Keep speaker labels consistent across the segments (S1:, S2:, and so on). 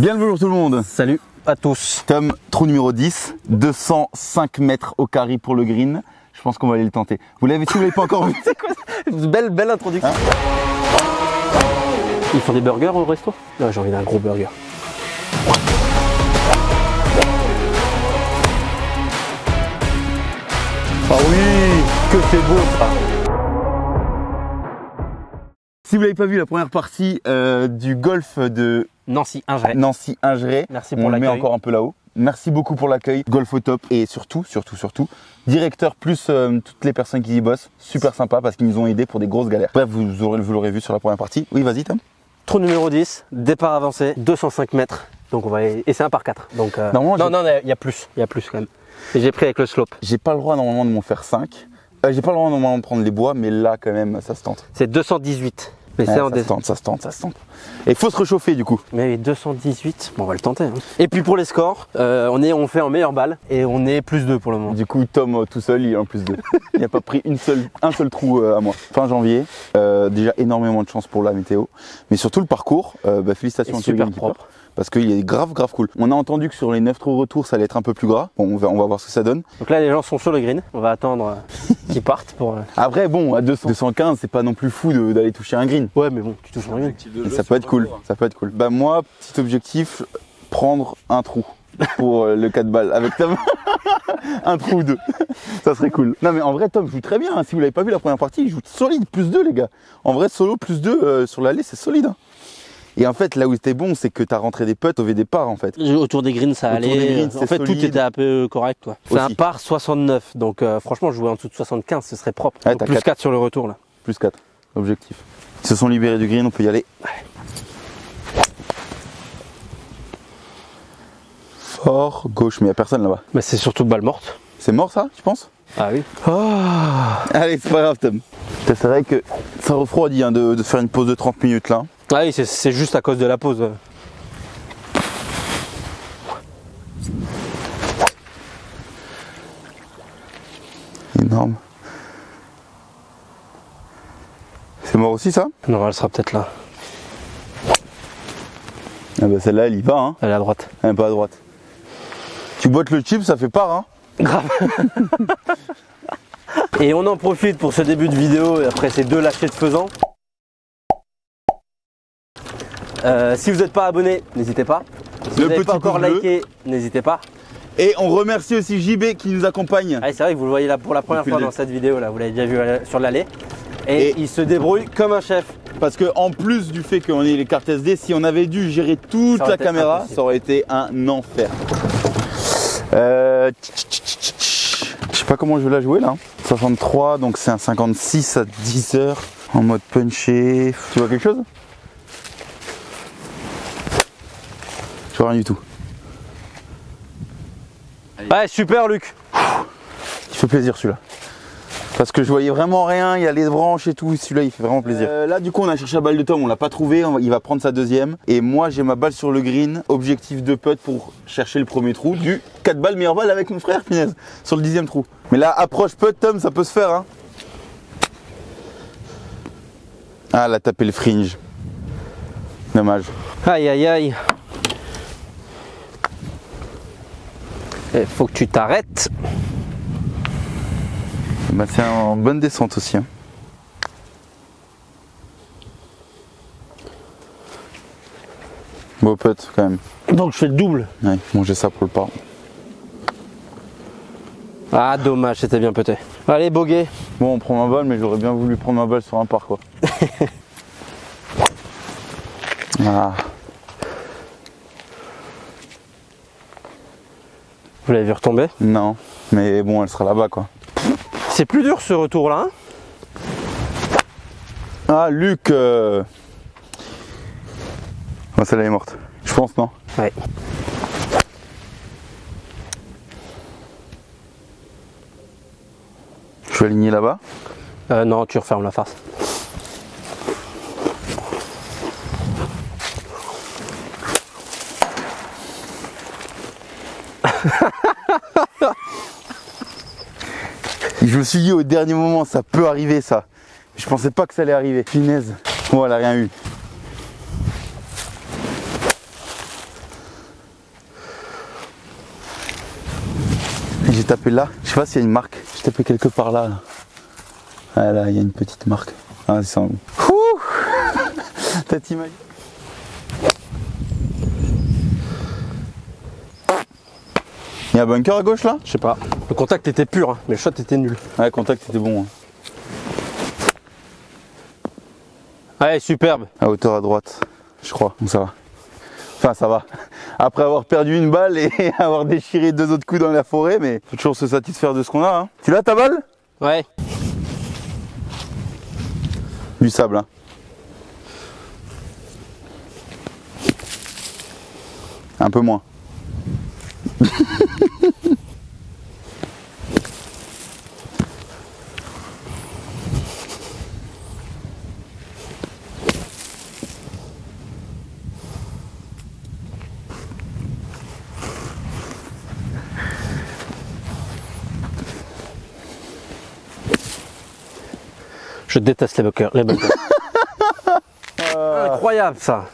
S1: Bien le bonjour tout le monde.
S2: Salut à tous.
S1: Tom, trou numéro 10, 205 mètres au carré pour le green. Je pense qu'on va aller le tenter. Vous l'avez, si vous l'avez pas encore vu.
S2: C'est quoi ça? Belle introduction. Ils font des burgers au resto? Non, j'ai envie d'un gros burger.
S1: Ah oui, que c'est beau ça. Si vous l'avez pas vu, la première partie du golf de Nancy-Ingeret,
S2: merci
S1: on
S2: pour
S1: le met
S2: l'accueil.
S1: encore un peu là-haut. Merci beaucoup pour l'accueil, golf au top et surtout, directeur plus toutes les personnes qui y bossent, super sympa parce qu'ils nous ont aidés pour des grosses galères. Bref, vous l'aurez vu sur la première partie. Oui, vas-y Tom.
S2: Trou numéro 10, départ avancé, 205 mètres. Donc on va et c'est un par 4. Donc
S1: non,
S2: il y a plus quand même. Et j'ai pris avec le slope.
S1: J'ai pas le droit normalement de m'en faire 5. J'ai pas le droit normalement de prendre les bois, mais là quand même ça se tente.
S2: C'est 218. Mais
S1: Ouais,
S2: c'est en
S1: ça se tente. Et il faut se réchauffer du coup.
S2: Mais 218, bon, on va le tenter. Hein. Et puis pour les scores, on fait en meilleure balle et on est plus 2 pour le moment.
S1: Du coup, Tom tout seul, il est en plus 2. Il n'a pas pris un seul trou à moi. Fin janvier, déjà énormément de chance pour la météo. Mais surtout le parcours, félicitations à tous les
S2: super
S1: équipeurs,
S2: propre.
S1: parce qu'il est grave cool. On a entendu que sur les 9 trous retour, ça allait être un peu plus gras. Bon, on va voir ce que ça donne.
S2: Donc là, les gens sont sur le green. On va attendre qu'ils partent pour.
S1: Après, bon, à 215, c'est pas non plus fou d'aller toucher un green.
S2: Ouais, mais bon, tu touches en green.
S1: Et ça peut être cool. Ça peut être cool. Bah moi, petit objectif, prendre un trou pour le 4 balles avec Tom. Un trou ou deux. Ça serait cool. Non mais en vrai Tom joue très bien. Hein. Si vous l'avez pas vu la première partie, il joue solide, plus 2 les gars. En vrai solo plus 2 sur l'allée, c'est solide. Hein. Et en fait là où c'était bon, c'est que tu as rentré des putts au départ en fait.
S2: Autour des greens, ça
S1: Autour
S2: allait.
S1: des greens,
S2: en fait,
S1: solide.
S2: tout était un peu correct. C'est un
S1: Aussi.
S2: par 69. Donc franchement, jouer en dessous de 75, ce serait propre.
S1: Ouais,
S2: Donc,
S1: t'as
S2: plus
S1: 4.
S2: 4 sur le retour là.
S1: Plus 4, objectif. Ils se sont libérés du green, on peut y aller. Fort gauche, mais il n'y a personne là-bas.
S2: Mais c'est surtout balle morte.
S1: C'est mort ça, tu penses?
S2: Ah oui.
S1: Allez, c'est pas grave Tom. C'est vrai que ça refroidit hein, de faire une pause de 30 minutes là.
S2: Ah oui, c'est juste à cause de la pause.
S1: Énorme. C'est mort aussi ça?
S2: Non, elle sera peut-être là.
S1: Ah bah celle-là elle y va hein.
S2: Elle est à droite.
S1: Elle est pas à droite. Tu boites le chip, ça fait part hein.
S2: Grave. Et on en profite pour ce début de vidéo et après ces 2 lâchers de faisans. Si vous n'êtes pas abonné, n'hésitez pas. Si vous n'avez pas encore liké, n'hésitez pas.
S1: Et on remercie aussi JB qui nous accompagne.
S2: Ah, c'est vrai que vous le voyez là pour la première fois dans cette vidéo là, vous l'avez déjà vu sur l'allée. Et il se débrouille comme un chef.
S1: Parce que en plus du fait qu'on ait les cartes SD, si on avait dû gérer toute la caméra,
S2: impossible.
S1: ça aurait été un enfer. Je sais pas comment je vais la jouer là. 63, donc c'est un 56 à 10 heures en mode punché. Tu vois quelque chose? Je vois rien du tout.
S2: Ouais, super Luc.
S1: Il fait plaisir celui-là. Parce que je voyais vraiment rien, il y a les branches et tout, celui-là il fait vraiment plaisir. Là du coup on a cherché la balle de Tom, on l'a pas trouvé, il va prendre sa deuxième. Et moi j'ai ma balle sur le green, objectif de putt pour chercher le premier trou du 4 balles meilleure balle avec mon frère Pinaise, sur le 10e trou. Mais là approche putt Tom, ça peut se faire hein. Ah elle a tapé le fringe. Dommage.
S2: Aïe aïe aïe. Il faut que tu t'arrêtes.
S1: Bah, c'est en bonne descente aussi hein. Beau putt quand même.
S2: Donc je fais le double.
S1: Ouais, bon j'ai ça pour le par.
S2: Ah dommage, c'était bien pété. Allez bogey.
S1: Bon on prend ma balle mais j'aurais bien voulu prendre ma balle sur un par quoi. Ah.
S2: Vous l'avez vu retomber?
S1: Non, mais bon elle sera là-bas quoi.
S2: C'est plus dur ce retour là. Hein.
S1: Ah Luc oh, celle-là est morte. Je pense non.
S2: Ouais.
S1: Je suis aligné là-bas.
S2: Non, tu refermes la face.
S1: Je me suis dit au dernier moment ça peut arriver ça. Je pensais pas que ça allait arriver. Finesse. Bon elle a rien eu. J'ai tapé là. Je sais pas s'il y a une marque. J'ai tapé quelque part là. Ah là, il y a une petite marque. Ah, c'est un... Ouh. T'as t'imagines? Il y a un bunker à gauche là?
S2: Je sais pas. Le contact était pur, hein, mais le shot était nul.
S1: Ouais, le contact était bon. Hein.
S2: Ouais, superbe.
S1: À hauteur à droite, je crois. Donc ça va. Enfin, ça va. Après avoir perdu une balle et avoir déchiré 2 autres coups dans la forêt, mais faut toujours se satisfaire de ce qu'on a. Hein. Tu l'as ta balle?
S2: Ouais.
S1: Du sable. Hein. Un peu moins.
S2: Je déteste les bunkers. Incroyable ça.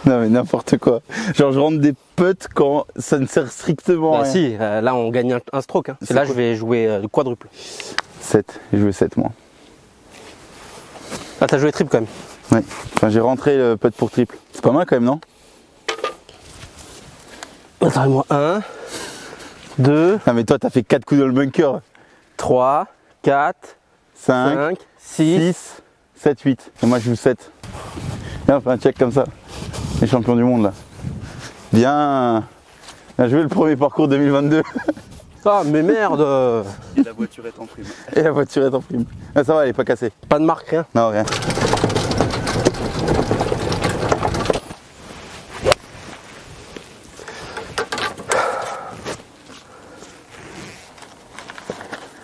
S1: Non mais n'importe quoi. Genre je rentre des putts quand ça ne sert strictement à
S2: Bah
S1: rien.
S2: si, là on gagne un stroke. Hein.
S1: C'est
S2: Là
S1: quoi?
S2: je vais jouer quadruple.
S1: 7, j'ai joué 7 moi.
S2: Ah t'as joué triple quand même.
S1: Ouais. Enfin j'ai rentré le putt pour triple. C'est pas mal quand même, non?
S2: Attends-moi 1, 2,
S1: Ah mais toi t'as fait 4 coups dans le bunker.
S2: 3, 4,
S1: 5,
S2: 5, 6.
S1: 6, 7, 8. Et moi je joue 7. Viens, on fait un check comme ça. Les champions du monde là. Bien. Bien joué le premier parcours 2022.
S2: Ah mais merde.
S3: Et la voiture est en prime.
S1: Et la voiture est en prime. Ah, ça va, elle est pas cassée.
S2: Pas de marque, rien.
S1: Non, rien.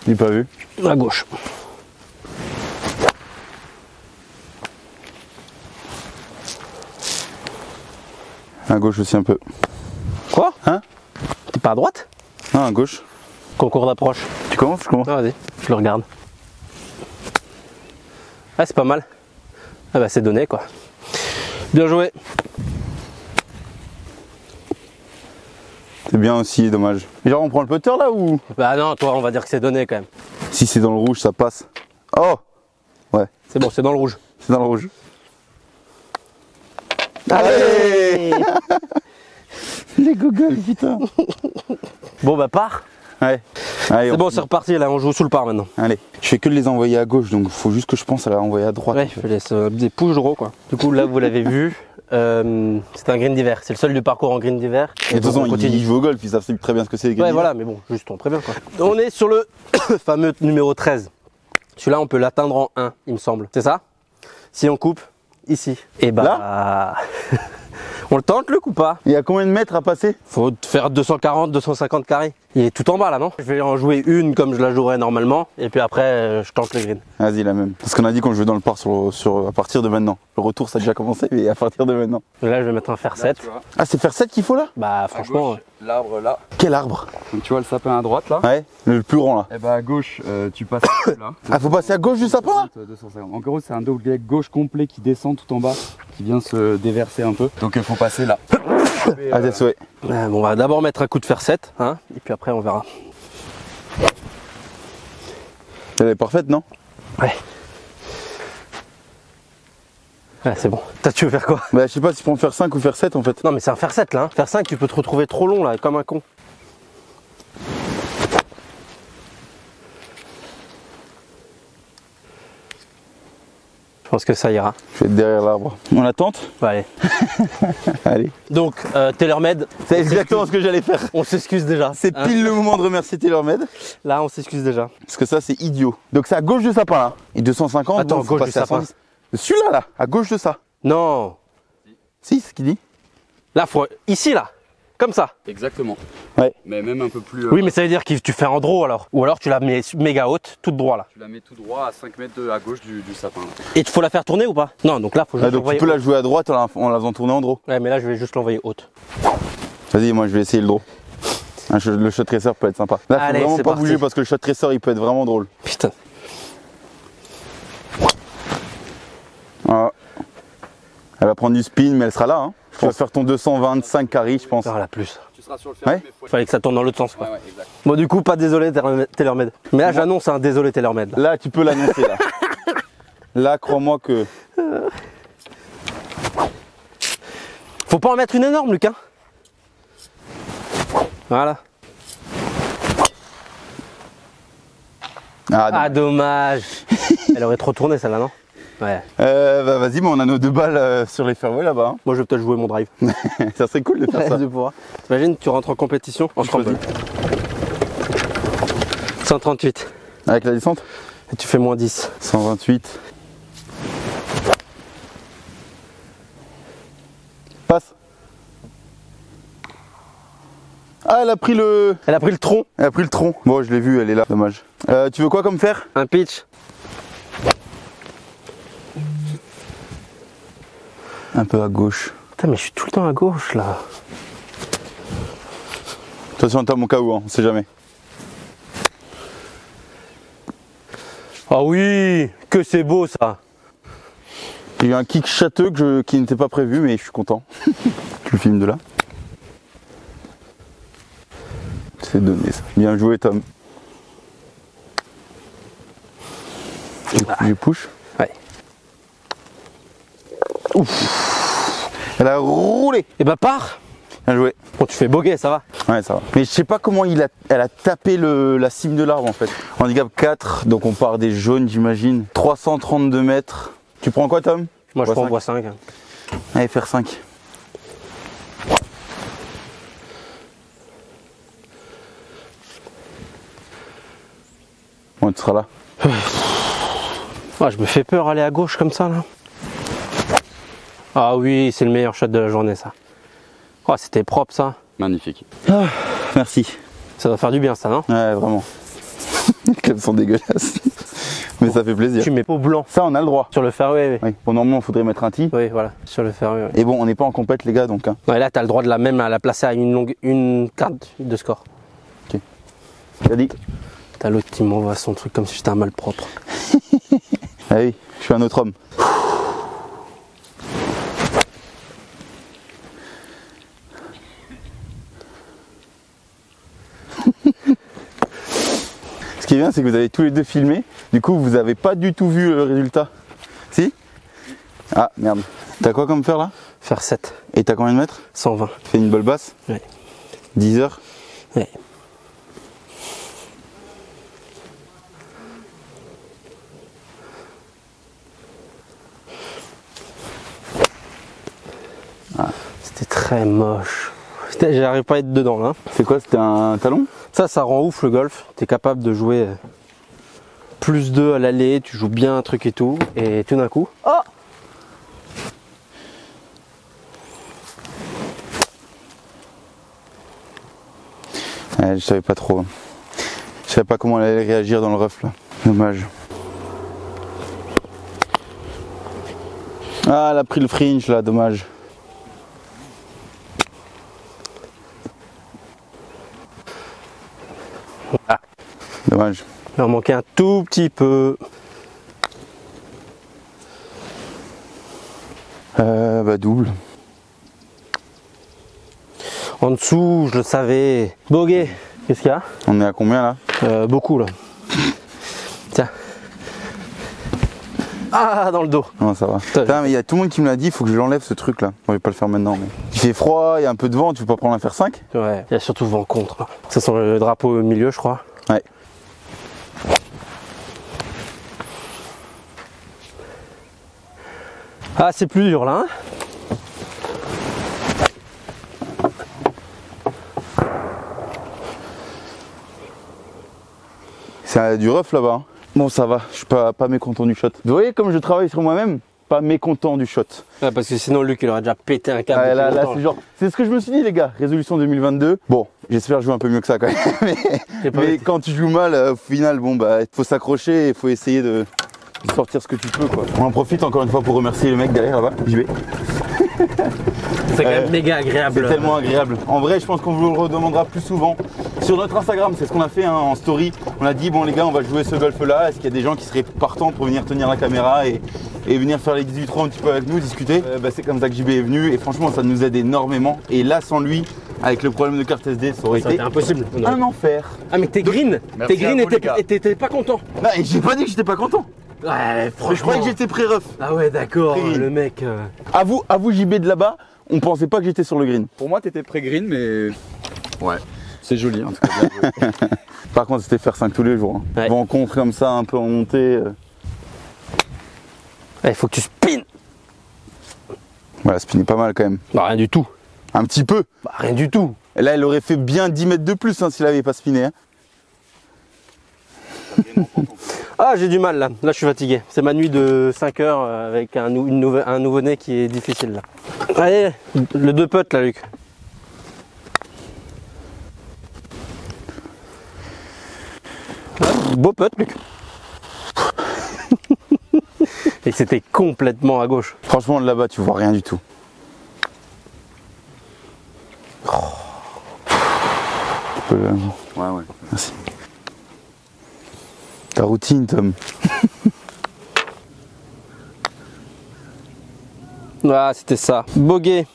S1: J'ai pas vu.
S2: À gauche.
S1: À gauche aussi un peu.
S2: Quoi?
S1: Hein?
S2: T'es pas à droite?
S1: Non, à gauche.
S2: Concours d'approche.
S1: Tu commences? Je commence.
S2: Ah, vas-y, je le regarde. Ah, c'est pas mal. Ah bah c'est donné quoi. Bien joué.
S1: C'est bien aussi, dommage. Et genre on prend le putter là ou?
S2: Bah non, toi on va dire que c'est donné quand même.
S1: Si c'est dans le rouge, ça passe. Oh! Ouais,
S2: C'est bon, c'est dans le rouge.
S1: c'est dans le rouge.
S2: Allez.
S1: Les googles, putain!
S2: Bon bah pars.
S1: Ouais. Allez,
S2: C'est bon, c'est reparti là, on joue sous le par maintenant.
S1: Allez. Je fais que de les envoyer à gauche, donc il faut juste que je pense à les envoyer à droite.
S2: Ouais, je laisse des pouges quoi. Du coup là vous l'avez vu, c'est un green d'hiver. C'est le seul du parcours en green d'hiver.
S1: Et de toute façon,
S2: on continue.
S1: ils jouent au golf, ils savent très bien ce que c'est.
S2: Ouais voilà, mais bon, juste on prévient quoi. On est sur le fameux numéro 13. Celui-là on peut l'atteindre en 1, il me semble. C'est ça? Si on coupe, ici. Et bah... on le tente le coup pas?
S1: Il y a combien de mètres à passer?
S2: Faut faire 240, 250 carrés. Il est tout en bas là, non? Je vais en jouer une comme je la jouerais normalement, et puis après je tente le green.
S1: Vas-y, la même. Parce qu'on a dit qu'on jouait dans le par à partir de maintenant. Le retour, ça a déjà commencé, mais à partir de maintenant.
S2: Là je vais mettre un fer 7.
S3: Tu vois,
S1: Ah, c'est faire 7 qu'il faut là?
S2: Bah
S3: à
S2: franchement,
S3: gauche, l'arbre là.
S1: Quel arbre?
S3: Donc tu vois le sapin à droite là.
S1: Ouais, le plus grand là.
S3: Et bah à gauche, tu passes là.
S1: Ah, faut passer à gauche du sapin là?
S3: 250. En gros, c'est un double gauche complet qui descend tout en bas, qui vient se déverser un peu. Donc il faut passer là.
S1: Ah, c'est souhait.
S2: bon, on va d'abord mettre un coup de fer 7, hein, et puis après on verra.
S1: Elle est parfaite, non?
S2: Ouais. Ouais, c'est bon. Toi, tu veux faire quoi?
S1: Bah, je sais pas si je prends faire 5 ou faire 7 en fait.
S2: Non, mais c'est un fer 7 là. Hein. Fer 5, tu peux te retrouver trop long là, comme un con. Je pense que ça ira.
S1: Je vais être derrière l'arbre. On la tente?
S2: Bah, allez.
S1: Allez.
S2: Donc, TaylorMade.
S1: C'est exactement ce que j'allais faire.
S2: On s'excuse déjà.
S1: C'est
S2: hein.
S1: pile le moment de remercier TaylorMade.
S2: Là, on s'excuse déjà.
S1: Parce que ça, c'est idiot. Donc, c'est à gauche du sapin là. Et 250,
S2: Attends,
S1: bon, faut
S2: gauche du
S1: passer à
S2: sapin.
S1: 110. Celui-là, là, à gauche de ça.
S2: Non.
S1: Si, c'est ce qu'il dit.
S2: Là, faut. Ici, là. Comme ça.
S3: Exactement.
S1: Ouais.
S3: Mais même un peu plus.
S2: Oui, mais ça veut dire que tu fais en draw alors. Ou alors tu la mets méga haute, toute droit là.
S3: Tu la mets tout droit à 5 mètres à gauche du sapin. Là.
S2: Et il faut la faire tourner ou pas? Non, donc là, faut juste
S1: Ah, donc, tu
S2: l'envoyer
S1: peux la
S2: haute.
S1: jouer à droite en la faisant tourner en draw.
S2: Ouais, mais là, je vais juste l'envoyer haute.
S1: Vas-y, moi, je vais essayer le draw. Le shot tracer peut être sympa. Là, faut
S2: Allez,
S1: vraiment
S2: c'est
S1: pas
S2: parti.
S1: bouger parce que le shot tracer, il peut être vraiment drôle.
S2: Putain.
S1: Ah. Elle va prendre du spin, mais elle sera là. Hein. Tu vas faire ton 225 carry, je pense.
S2: Ah, la plus.
S3: Tu seras sur le ferré,
S1: Ouais.
S3: mais faut...
S2: Fallait que ça tourne dans l'autre sens, quoi.
S3: Ouais, exact.
S2: Bon, du coup, pas désolé, TaylorMade. Mais là, j'annonce un désolé, TaylorMade.
S1: Là, tu peux l'annoncer, là. Là, crois-moi que...
S2: Faut pas en mettre une énorme, Lucas. Voilà. Ah, dommage. Elle aurait trop tourné, celle-là, non? Ouais.
S1: Bah, vas-y, mais on a nos 2 balles sur les fairways là-bas. Hein.
S2: Moi, je vais peut-être jouer mon drive.
S1: Ça serait cool de faire ça.
S2: De pouvoir. T'imagines, tu rentres en compétition en scramble. 138.
S1: Avec la descente
S2: Et tu fais moins 10.
S1: 128. Passe. Ah, elle a pris le...
S2: Elle a pris le tronc.
S1: Elle a pris le tronc. Bon, je l'ai vu, elle est là. Dommage. Tu veux quoi comme faire?
S2: Un pitch.
S1: Un peu à gauche.
S2: Putain, mais je suis tout le temps à gauche, là.
S1: Attention, t'as mon KO, hein, on sait jamais.
S2: Ah oui, que c'est beau, ça.
S1: J'ai eu un kick châteux qui n'était pas prévu, mais je suis content. Je le filme de là. C'est donné ça. Bien joué, Tom. Je push.
S2: Ouais.
S1: Ouf. Elle a roulé.
S2: Et bah, pars.
S1: Bien joué.
S2: Bon, tu fais boguer, ça va.
S1: Ouais, ça va. Mais je sais pas comment elle a tapé la cime de l'arbre en fait. Handicap 4, donc on part des jaunes, j'imagine. 332 mètres. Tu prends quoi, Tom?
S2: Moi, je prends
S1: bois
S2: bois 5.
S1: Allez, faire 5. Bon, tu seras là.
S2: Ah, je me fais peur aller à gauche comme ça, là. Ah oui, c'est le meilleur shot de la journée, ça. Oh, c'était propre, ça.
S3: Magnifique.
S1: Ah, merci.
S2: Ça doit faire du bien, ça, non?
S1: Ouais, vraiment. Les câbles sont dégueulasses. Mais ça fait plaisir.
S2: Tu mets au blanc
S1: Ça, on a le droit.
S2: sur le fairway. Oui,
S1: Oui. Bon, normalement, il faudrait mettre un tee.
S2: oui, voilà, sur le fairway. Oui.
S1: Et bon, on n'est pas en compète, les gars, donc. Hein.
S2: Ouais, là, t'as le droit de à la placer à une carte de score.
S1: T'as dit?
S2: T'as l'autre qui m'envoie son truc comme si j'étais un malpropre.
S1: Ah oui, je suis un autre homme. Ce qui est bien, c'est que vous avez tous les deux filmé. Du coup, vous n'avez pas du tout vu le résultat. Si? Ah, merde. T'as quoi comme faire là?
S2: Faire 7,
S1: Et t'as combien de mètres?
S2: 120.
S1: Tu fais une balle basse?
S2: Oui.
S1: 10 heures?
S2: Oui. C'était très moche. J'arrive pas à être dedans là.
S1: C'est quoi? C'était un talon?
S2: Ça rend ouf le golf. Tu es capable de jouer plus 2 à l'aller, tu joues bien un truc et tout. Et tout d'un coup. Oh!
S1: Ouais, je savais pas trop. Je savais pas comment elle allait réagir dans le rough là. Dommage. Ah, elle a pris le fringe là, dommage.
S2: Ah.
S1: Dommage.
S2: Il en manquait un tout petit peu.
S1: Bah double.
S2: En dessous, je le savais. Bogey, qu'est-ce qu'il y a?
S1: On est à combien là?
S2: Beaucoup là. Tiens. Ah, dans le dos.
S1: Non, ça va. Putain, mais il y a tout le monde qui me l'a dit, il faut que je l'enlève ce truc là. On va pas le faire maintenant. Mais... Il fait froid, il y a un peu de vent, tu veux pas prendre un fer 5?
S2: Ouais, il y a surtout vent contre. Là. Ça sent le drapeau au milieu, je crois.
S1: Ouais.
S2: Ah, c'est plus dur là, hein?
S1: C'est du rough là-bas. Hein. Bon, ça va, je suis pas mécontent du shot. Vous voyez comme je travaille sur moi-même? Pas mécontent du shot.
S2: Ouais, parce que sinon, Luc, il aurait déjà pété un câble.
S1: Ah, là, c'est genre, c'est ce que je me suis dit, les gars. Résolution 2022. Bon, j'espère jouer un peu mieux que ça quand même. mais quand tu joues mal, au final, bon, bah, il faut s'accrocher, il faut essayer de sortir ce que tu peux, quoi. On en profite encore une fois pour remercier le mec derrière là-bas. J'y vais.
S2: C'est quand même méga agréable.
S1: C'est tellement agréable. En vrai, je pense qu'on vous le redemandera plus souvent. Sur notre Instagram, c'est ce qu'on a fait hein, en story. On a dit, bon les gars, on va jouer ce golf là. Est-ce qu'il y a des gens qui seraient partants pour venir tenir la caméra et et venir faire les 18-3 un petit peu avec nous, discuter. C'est comme ça que JB est venu et franchement ça nous aide énormément. Et là sans lui, avec le problème de carte SD, ça aurait été
S2: impossible.
S1: un enfer.
S2: Ah mais t'es green, et t'étais pas content.
S1: Non, et j'ai pas dit que j'étais pas content.
S2: Ouais, franchement.
S1: Je croyais que j'étais pré-ref.
S2: Ah ouais, d'accord,
S1: Pré-green.
S2: le mec.
S1: À vous JB de là-bas, on pensait pas que j'étais sur le green.
S3: Pour moi, t'étais pré-green, mais ouais, c'est joli en tout cas. Bien joué.
S1: Par contre, c'était faire 5 tous les jours. Hein.
S2: Ouais.
S1: Rencontre comme ça, un peu en montée.
S2: Il faut que tu spins.
S1: Voilà, spinner pas mal quand même.
S2: Bah rien du tout.
S1: Un petit peu.
S2: Bah rien du tout.
S1: Et là, elle aurait fait bien 10 mètres de plus hein, s'il avait pas spiné. Hein.
S2: Ah j'ai du mal là, je suis fatigué. C'est ma nuit de 5 heures avec un nouveau-né qui est difficile là. Allez, le 2 putts là Luc. Ah, beau putt Luc. Et c'était complètement à gauche.
S1: Franchement, là-bas, tu vois rien du tout. Tu peux...
S3: Ouais.
S1: Merci. Ta routine, Tom.
S2: Ah, c'était ça. Bogey.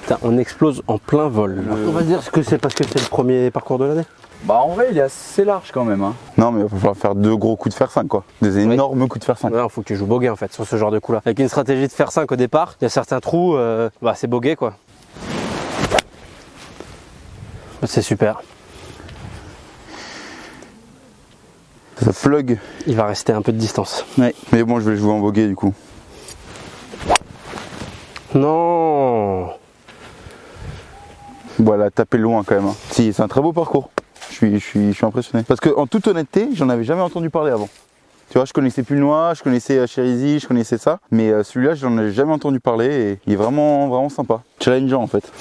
S2: Putain, on explose en plein vol. On va dire que c'est parce que c'est le premier parcours de l'année.
S3: Bah en vrai, il est assez large quand même. Hein.
S1: Non, mais il va falloir faire 2 gros coups de fer 5, quoi. Des énormes coups de fer 5.
S2: Ouais, faut que tu joues bogey en fait sur ce genre de coup là. Avec une stratégie de faire 5 au départ, il y a certains trous, c'est bogey quoi. C'est super.
S1: Ça plug.
S2: Il va rester un peu de distance.
S1: Ouais. Mais bon, je vais jouer en bogey du coup.
S2: Non.
S1: Voilà, taper loin quand même. Hein. Si, c'est un très beau parcours. Je suis impressionné. Parce que en toute honnêteté, j'en avais jamais entendu parler avant. Tu vois, je connaissais Pulnois, je connaissais Cherizy, je connaissais ça. Mais celui-là, j'en avais jamais entendu parler et il est vraiment, vraiment sympa. Challengeant en fait.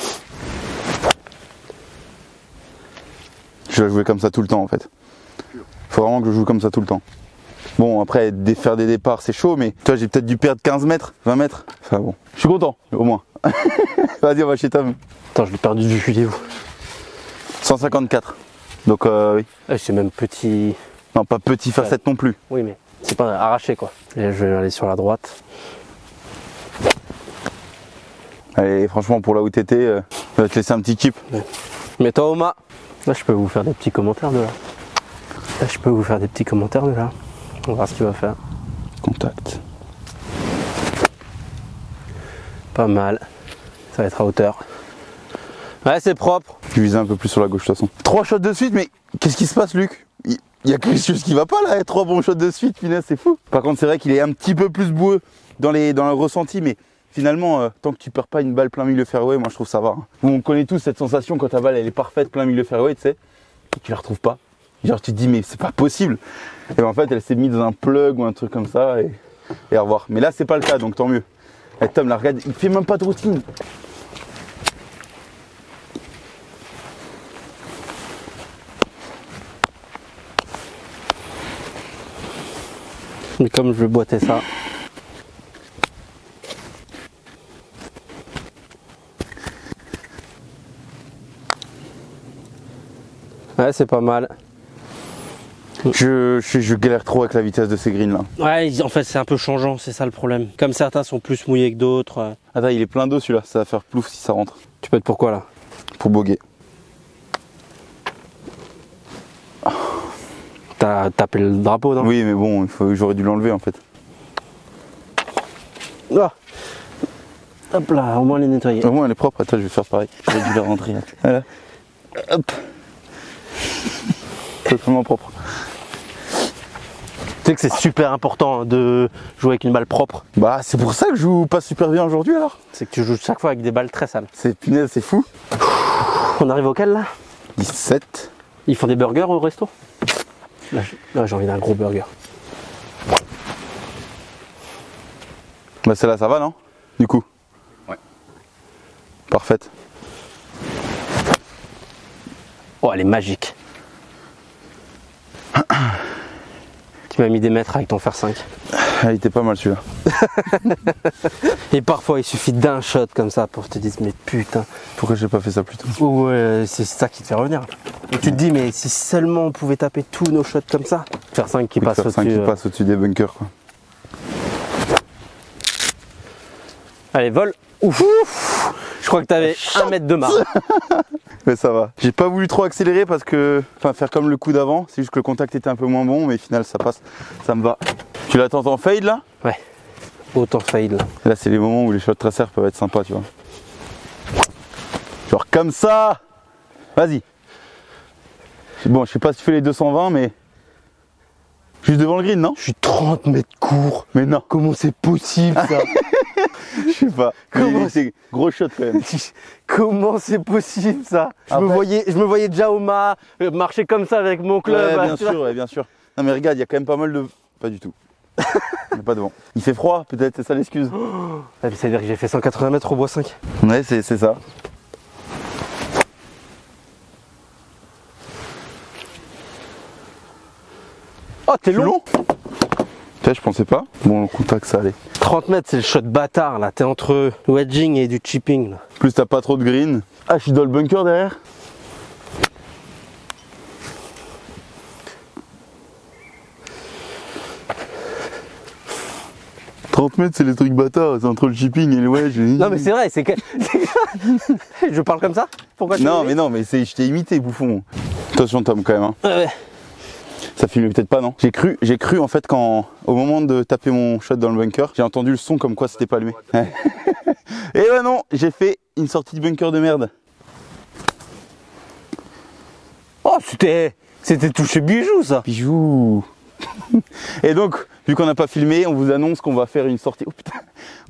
S1: Je vais jouer comme ça tout le temps en fait. Faut vraiment que je joue comme ça tout le temps. Bon, après, faire des départs, c'est chaud, mais toi, j'ai peut-être dû perdre 15 mètres, 20 mètres. Enfin bon, je suis content, au moins. Vas-y, on va chez Tom.
S2: Attends, je l'ai perdu de vue, il est où?
S1: 154. Donc, oui.
S2: C'est même petit.
S1: Non, pas petit faire 7 non plus.
S2: Oui, mais c'est pas arraché quoi. Et là, je vais aller sur la droite.
S1: Allez, franchement, pour là où t'étais, je vais te laisser un petit chip.
S2: Ouais. Mais toi, Oma, là, je peux vous faire des petits commentaires de là. On va voir ce qu'il va faire.
S1: Contact.
S2: Pas mal. Ça va être à hauteur. Ouais, c'est propre.
S1: Je visais un peu plus sur la gauche de toute façon. 3 shots de suite, mais qu'est-ce qui se passe, Luc? Il y a quelque chose qui va pas là, 3 bons shots de suite, punaise, c'est fou. Par contre, c'est vrai qu'il est un petit peu plus boueux dans le ressenti, mais finalement, tant que tu perds pas une balle plein milieu fairway, moi je trouve ça va. Hein. On connaît tous cette sensation quand ta balle elle est parfaite plein milieu fairway, tu sais, et tu la retrouves pas. Genre tu te dis mais c'est pas possible. Et en fait elle s'est mise dans un plug ou un truc comme ça et au revoir. Mais là c'est pas le cas donc tant mieux. Et Tom la regarde, il fait même pas de routine.
S2: Mais comme je veux boiter ça. Ouais, c'est pas mal.
S1: Je galère trop avec la vitesse de ces greens là.
S2: Ouais, en fait c'est un peu changeant, c'est ça le problème. Comme certains sont plus mouillés que d'autres.
S1: Attends, il est plein d'eau celui-là, ça va faire plouf si ça rentre.
S2: Tu peux être pourquoi là?
S1: Pour bogey.
S2: T'as tapé le drapeau, non?
S1: Oui mais bon, j'aurais dû l'enlever en fait.
S2: Ah. Hop là, au moins les nettoyer.
S1: Au moins elle est propre, attends je vais faire pareil. J'aurais dû la rentrer là. Voilà. Hop. Totalement propre.
S2: Tu sais que c'est super important de jouer avec une balle propre.
S1: Bah c'est pour ça que je joue pas super bien aujourd'hui alors.
S2: C'est que tu joues chaque fois avec des balles très sales.
S1: C'est punaise, c'est fou.
S2: On arrive auquel là?
S1: 17.
S2: Ils font des burgers au resto? Là j'ai envie d'un gros burger.
S1: Bah celle-là ça va non? Du coup.
S3: Ouais.
S1: Parfaite.
S2: Oh elle est magique. Tu m'as mis des mètres avec ton fer 5.
S1: Elle était pas mal celui-là.
S2: Et parfois il suffit d'un shot comme ça pour te dire mais putain.
S1: Pourquoi j'ai pas fait ça plus tôt?
S2: Ouais, c'est ça qui te fait revenir. Et tu te dis mais si seulement on pouvait taper tous nos shots comme ça. Fer 5 qui passe au-dessus.
S1: Qui passe au-dessus des bunkers quoi.
S2: Allez, vol. Ouf. Je crois que t'avais 1 mètre de marge.
S1: Mais ça va. J'ai pas voulu trop accélérer parce que, enfin, faire comme le coup d'avant. C'est juste que le contact était un peu moins bon, mais au final, ça passe. Ça me va. Tu l'attends en fade là?
S2: Ouais. Autant fade là.
S1: Là, c'est les moments où les shot tracers peuvent être sympas, tu vois. Genre comme ça. Vas-y. Bon, je sais pas si tu fais les 220, mais juste devant le green, non?
S2: Je suis 30 mètres court.
S1: Mais non.
S2: Comment c'est possible ça?
S1: Je sais pas.
S2: Comment
S1: c'est gros shot quand même.
S2: Comment c'est possible ça? Je me voyais déjà au mât, marcher comme ça avec mon club.
S1: Ouais, bien sûr, ouais, bien sûr. Non mais regarde, il y a quand même pas mal de... Pas du tout. Il y a pas de vent. Il fait froid, peut-être, c'est ça l'excuse.
S2: Ça veut dire que j'ai fait 180 mètres au bois 5.
S1: Ouais, c'est ça.
S2: Oh, t'es long.
S1: Putain, je pensais pas. Bon, le contact, ça allait.
S2: 30 mètres, c'est le shot bâtard là. T'es entre le wedging et du chipping là.
S1: Plus t'as pas trop de green. Ah, je suis dans le bunker derrière. « 30 mètres, c'est les trucs bâtards, c'est entre le chipping et le wedge. »
S2: Non mais c'est vrai, c'est que... Je parle comme ça? Pourquoi
S1: Non mais je t'ai imité, bouffon. Attention Tom quand même. Hein.
S2: Ouais.
S1: Ça filme peut-être pas, non? J'ai cru en fait au moment de taper mon shot dans le bunker, j'ai entendu le son comme quoi c'était pas allumé. Et ben non, j'ai fait une sortie de bunker de merde.
S2: Oh, c'était touché bijou ça.
S1: Bijou. Et donc, vu qu'on n'a pas filmé, on vous annonce qu'on va faire une sortie. Oh putain,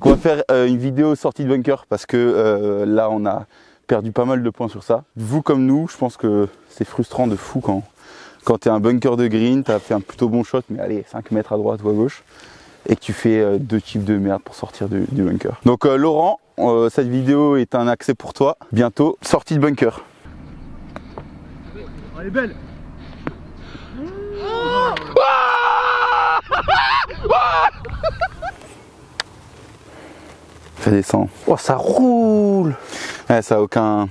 S1: qu'on va faire une vidéo sortie de bunker parce que là on a perdu pas mal de points sur ça. Vous comme nous, je pense que c'est frustrant de fou quand tu es un bunker de green, tu as fait un plutôt bon shot, mais allez, 5 mètres à droite ou à gauche, et que tu fais 2 chips de merde pour sortir du bunker. Donc Laurent, cette vidéo est un accès pour toi. Bientôt, sortie de bunker.
S4: Elle est belle.
S1: Ça descend.
S2: Oh, ça roule.
S1: Ouais, ça a aucun...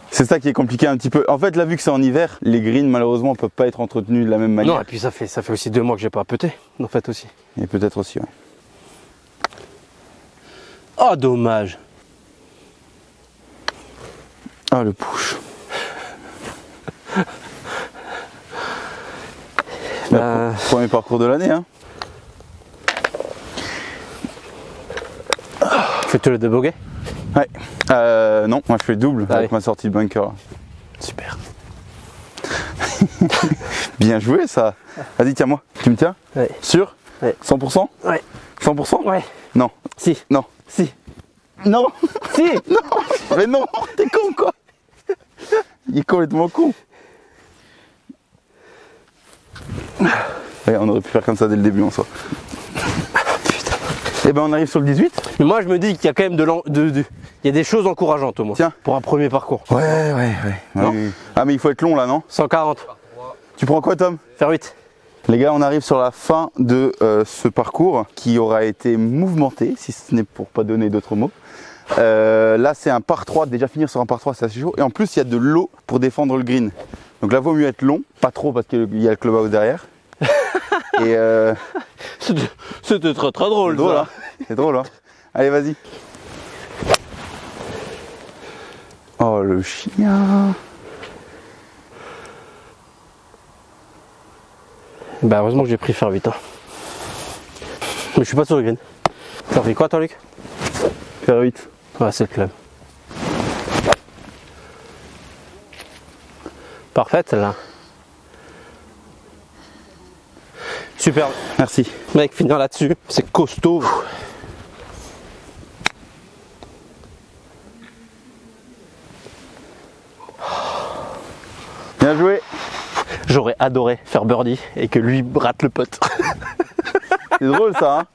S1: C'est ça qui est compliqué un petit peu. En fait, là, vu que c'est en hiver, les greens, malheureusement, ne peuvent pas être entretenus de la même manière.
S2: Non, et puis ça fait aussi 2 mois que j'ai pas pété, en fait aussi.
S1: Et peut-être aussi, ouais.
S2: Oh, dommage.
S1: Ah, le push. Premier parcours de l'année, hein.
S2: Fais-tu le débogey?
S1: Ouais. Non, moi je fais double avec ma sortie de bunker.
S2: Super.
S1: Bien joué ça. Vas-y, tiens-moi. Tu me tiens?
S2: Ouais.
S1: Sûr?
S2: Ouais.
S1: 100%?
S2: Ouais.
S1: 100%?
S2: Ouais.
S1: Non.
S2: Si.
S1: Non.
S2: Si.
S1: Non.
S2: Si.
S1: Non. Mais non. T'es con quoi? Il est complètement con. Ouais, on aurait pu faire comme ça dès le début en soi. Et ben on arrive sur le 18.
S2: Mais moi je me dis qu'il y a quand même il y a des choses encourageantes au moins.
S1: Tiens.
S2: Pour un premier parcours.
S1: Ouais.
S2: Non.
S1: Oui. Ah mais il faut être long là, non?
S2: 140.
S1: Tu prends quoi, Tom?
S2: Faire 8.
S1: Les gars, on arrive sur la fin de ce parcours qui aura été mouvementé, si ce n'est pour pas donner d'autres mots. Là c'est un par 3, déjà finir sur un par 3 c'est assez chaud. Et en plus il y a de l'eau pour défendre le green. Donc là vaut mieux être long, pas trop parce qu'il y a le clubhouse derrière. Et
S2: C'était très drôle.
S1: c'est drôle, hein. C'est drôle, hein. Allez, vas-y. Oh le chien.
S2: Bah heureusement que j'ai pris faire 8. Hein. Mais je suis pas sur le green. T'as fait quoi toi Luc?
S1: Faire 8.
S2: Ouais, c'est le club. Parfaite celle-là. Super.
S1: Merci.
S2: Mec, finir là-dessus, c'est costaud.
S1: Bien joué.
S2: J'aurais adoré faire birdie et que lui rate le putt.
S1: C'est drôle ça, hein.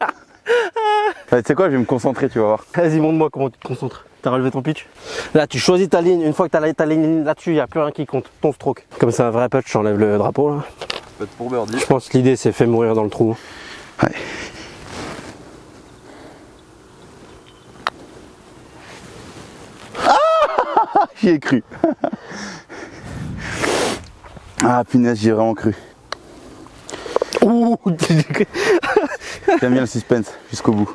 S1: Tu sais quoi, je vais me concentrer, tu vas voir.
S2: Vas-y, montre-moi comment tu te concentres. T'as relevé ton pitch? Là, tu choisis ta ligne. Une fois que t'as ta ligne là-dessus, il n'y a plus rien qui compte. Ton stroke. Comme c'est un vrai putt, j'enlève le drapeau là.
S1: Putt pour birdie.
S2: Je pense que l'idée c'est fait mourir dans le trou.
S1: Ouais. Ah, j'y ai cru. Ah punaise, j'y ai vraiment cru.
S2: Ouh.
S1: J'aime bien le suspense jusqu'au bout.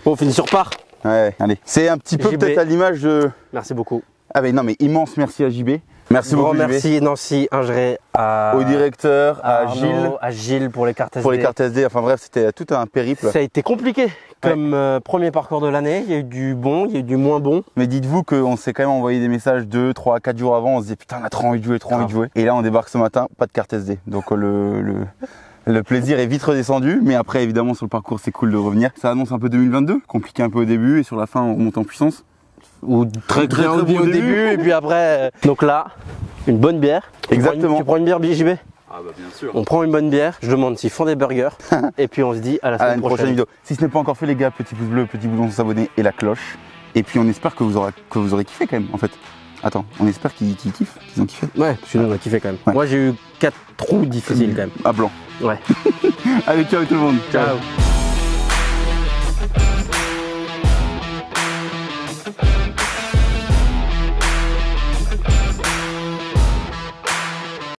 S2: Bon, on finit sur par.
S1: Ouais, allez. C'est un petit peu
S2: JB.
S1: peut-être à l'image de...
S2: Merci beaucoup.
S1: Ah mais non, mais immense merci à JB. Merci beaucoup, JB.
S2: Merci Nancy Ingeret,
S1: Au directeur, à
S2: Arnaud, à Gilles pour les cartes SD.
S1: pour les cartes SD. Enfin bref, c'était tout un périple.
S2: Ça a été compliqué comme premier parcours de l'année. Il y a eu du bon, il y a eu du moins bon.
S1: Mais dites-vous qu'on s'est quand même envoyé des messages 2, 3, 4 jours avant. On se disait putain, on a trop envie de jouer, trop envie de jouer. Et là, on débarque ce matin, pas de carte SD. Donc le plaisir est vite redescendu. Mais après, évidemment, sur le parcours, c'est cool de revenir. Ça annonce un peu 2022, compliqué un peu au début. Et sur la fin, on remonte en puissance.
S2: Ou très
S1: très
S2: bon
S1: bon
S2: au début et puis après. Donc là, une bonne bière.
S1: Exactement.
S2: Tu prends une bière, JB?
S3: Ah bah bien sûr.
S2: On prend une bonne bière, je demande s'ils font des burgers et puis on se dit à la
S1: À
S2: semaine
S1: une prochaine vidéo. Si ce n'est pas encore fait, les gars, petit pouce bleu, petit bouton pour s'abonner et la cloche. Et puis on espère que vous aurez kiffé quand même, en fait. Attends, on espère qu'ils kiffent, qu'ils ont kiffé.
S2: Ouais, parce que nous on a kiffé quand même.
S1: Ouais.
S2: Moi j'ai eu 4 trous difficiles quand même.
S1: À blanc.
S2: Ouais.
S1: Allez, ciao tout le monde.
S2: Ciao.